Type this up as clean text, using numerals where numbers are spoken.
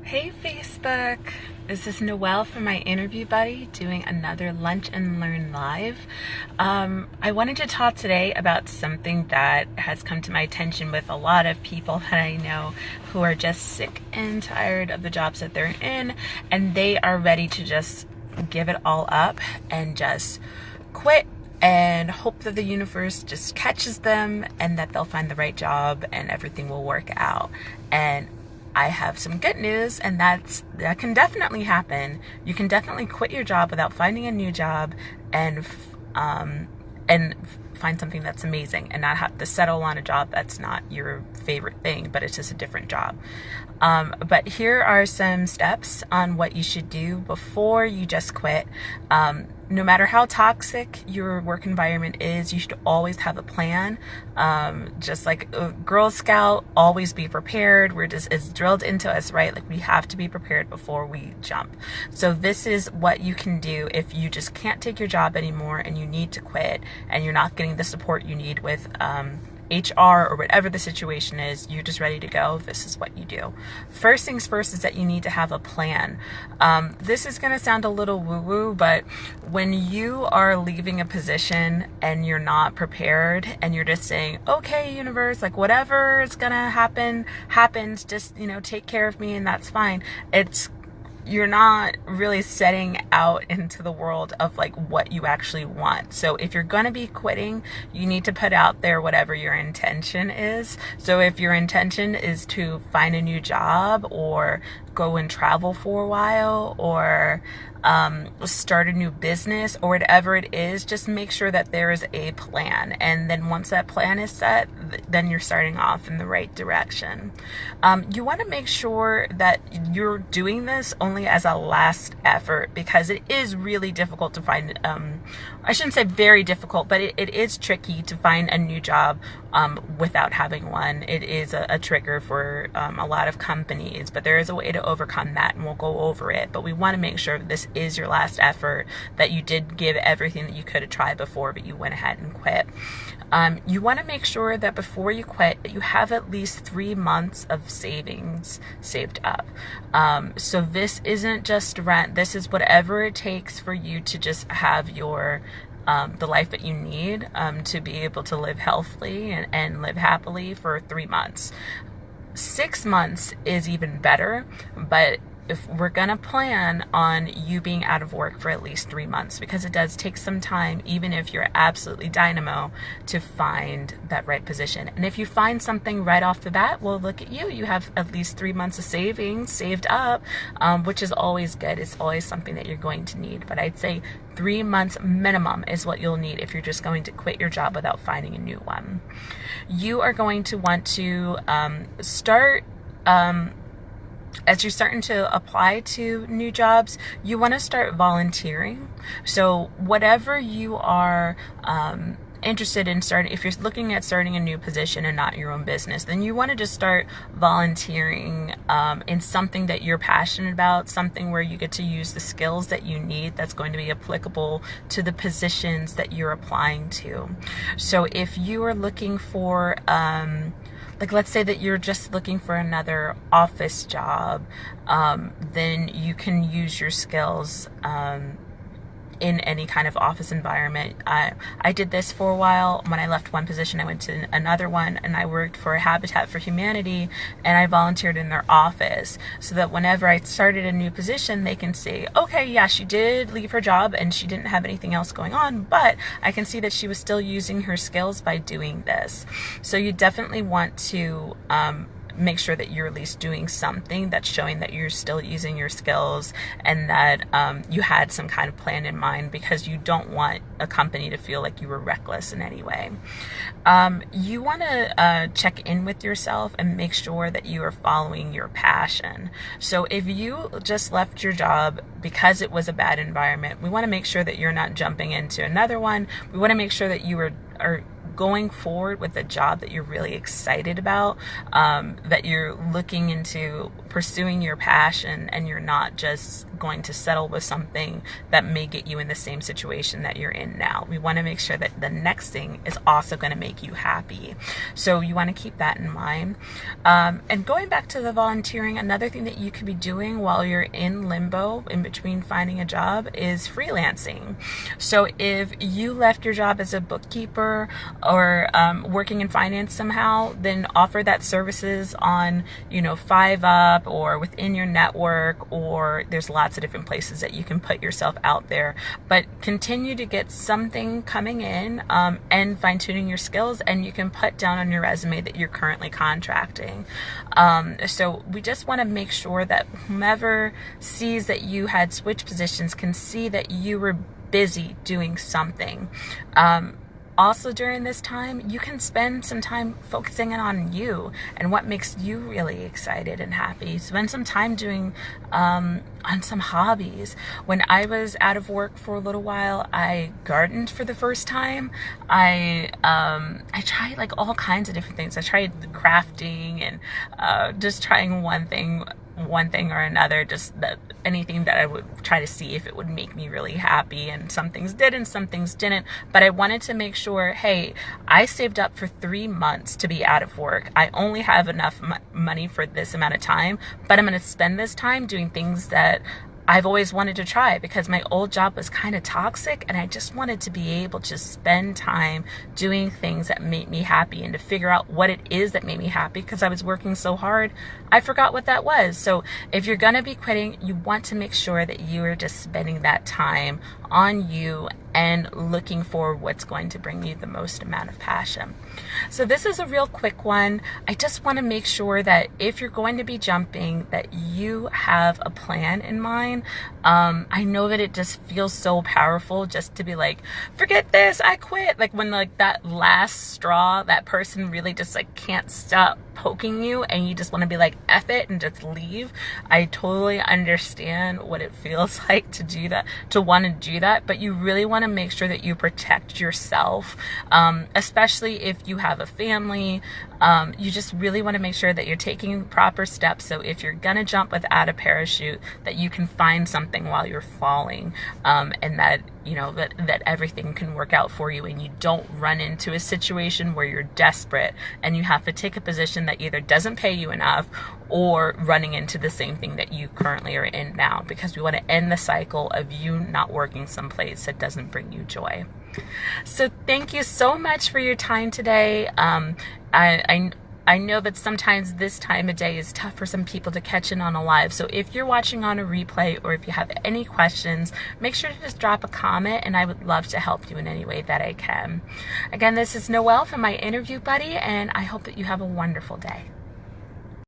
Hey Facebook, this is Noelle from my interview buddy doing another Lunch and Learn Live. I wanted to talk today about something that has come to my attention with a lot of people that I know who are just sick and tired of the jobs that they're in, and they are ready to just give it all up and just quit and hope that the universe just catches them and that they'll find the right job and everything will work out. And I have some good news, and that can definitely happen. You can definitely quit your job without finding a new job and find something that's amazing and not have to settle on a job that's not your favorite thing, but it's just a different job. But here are some steps on what you should do before you just quit. No matter how toxic your work environment is, you should always have a plan. Just like a Girl Scout, always be prepared. It's drilled into us, right? Like we have to be prepared before we jump. So this is what you can do if you just can't take your job anymore and you need to quit and you're not getting the support you need with HR or whatever the situation is, you're just ready to go. This is what you do. First things first is that you need to have a plan. This is going to sound a little woo-woo, but when you are leaving a position and you're not prepared and you're just saying, okay, universe, like whatever is going to happen, happens, just, take care of me and that's fine. You're not really setting out into the world of like what you actually want. So if you're going to be quitting, you need to put out there whatever your intention is. So if your intention is to find a new job or go and travel for a while or start a new business or whatever it is, just make sure that there is a plan. And then once that plan is set, then you're starting off in the right direction. You want to make sure that you're doing this only as a last effort, because it is really difficult to find, I shouldn't say very difficult, but it is tricky to find a new job without having one. It is a trigger for a lot of companies, but there is a way to overcome that, and we'll go over it. But we want to make sure that this is your last effort, that you did give everything that you could have tried before, but you went ahead and quit. You want to make sure that before you quit, that you have at least 3 months of savings saved up. So this isn't just rent. This is whatever it takes for you to just have the life that you need to be able to live healthily and live happily for 3 months. 6 months is even better, but if we're gonna plan on you being out of work for at least 3 months, because it does take some time, even if you're absolutely dynamo, to find that right position. And if you find something right off the bat, well, look at you. You have at least 3 months of savings saved up, which is always good. It's always something that you're going to need. But I'd say 3 months minimum is what you'll need if you're just going to quit your job without finding a new one. You are going to want to start as you're starting to apply to new jobs, you want to start volunteering. So whatever you are interested in starting, if you're looking at starting a new position and not your own business, then you want to just start volunteering in something that you're passionate about, something where you get to use the skills that you need that's going to be applicable to the positions that you're applying to. So if you are looking for like, let's say that you're just looking for another office job, then you can use your skills in any kind of office environment. I did this for a while. When I left one position, I went to another one, and I worked for Habitat for Humanity, and I volunteered in their office, so that whenever I started a new position, they can say, okay, yeah, she did leave her job and she didn't have anything else going on, but I can see that she was still using her skills by doing this. So you definitely want to make sure that you're at least doing something that's showing that you're still using your skills and that you had some kind of plan in mind, because you don't want a company to feel like you were reckless in any way. You want to check in with yourself and make sure that you are following your passion. So if you just left your job because it was a bad environment, we want to make sure that you're not jumping into another one. We want to make sure that you are going forward with a job that you're really excited about, that you're looking into pursuing your passion, and you're not just going to settle with something that may get you in the same situation that you're in now. We want to make sure that the next thing is also going to make you happy. So you want to keep that in mind. And going back to the volunteering, another thing that you could be doing while you're in limbo in between finding a job is freelancing. So if you left your job as a bookkeeper or working in finance somehow, then offer that services on, 5up or within your network, or there's lots of different places that you can put yourself out there. But continue to get something coming in, and fine-tuning your skills, and you can put down on your resume that you're currently contracting. So we just want to make sure that whomever sees that you had switched positions can see that you were busy doing something. Also during this time, you can spend some time focusing on you and what makes you really excited and happy. Spend some time doing on some hobbies. When I was out of work for a little while, I gardened for the first time. I tried like all kinds of different things. I tried crafting and just trying one thing or another, just anything that I would try to see if it would make me really happy. And some things did and some things didn't, but I wanted to make sure, hey, I saved up for 3 months to be out of work. I only have enough money for this amount of time, but I'm going to spend this time doing things that I've always wanted to try, because my old job was kind of toxic, and I just wanted to be able to spend time doing things that made me happy and to figure out what it is that made me happy, because I was working so hard, I forgot what that was. So if you're going to be quitting, you want to make sure that you are just spending that time on you and looking for what's going to bring you the most amount of passion. So this is a real quick one. I just want to make sure that if you're going to be jumping, that you have a plan in mind. I know that it just feels so powerful just to be like, forget this, I quit. Like when like that last straw, that person really just like can't stop poking you and you just want to be like, F it and just leave. I totally understand what it feels like to do that, to want to do that, but you really want to make sure that you protect yourself, especially if you have a family. You just really want to make sure that you're taking proper steps. So if you're gonna jump without a parachute, that you can find something while you're falling, and that that everything can work out for you, and you don't run into a situation where you're desperate and you have to take a position that either doesn't pay you enough or running into the same thing that you currently are in now, because we want to end the cycle of you not working someplace that doesn't bring you joy. So thank you so much for your time today. I know that sometimes this time of day is tough for some people to catch in on a live. So if you're watching on a replay, or if you have any questions, make sure to just drop a comment, and I would love to help you in any way that I can. Again, this is Noelle from My Interview Buddy, and I hope that you have a wonderful day.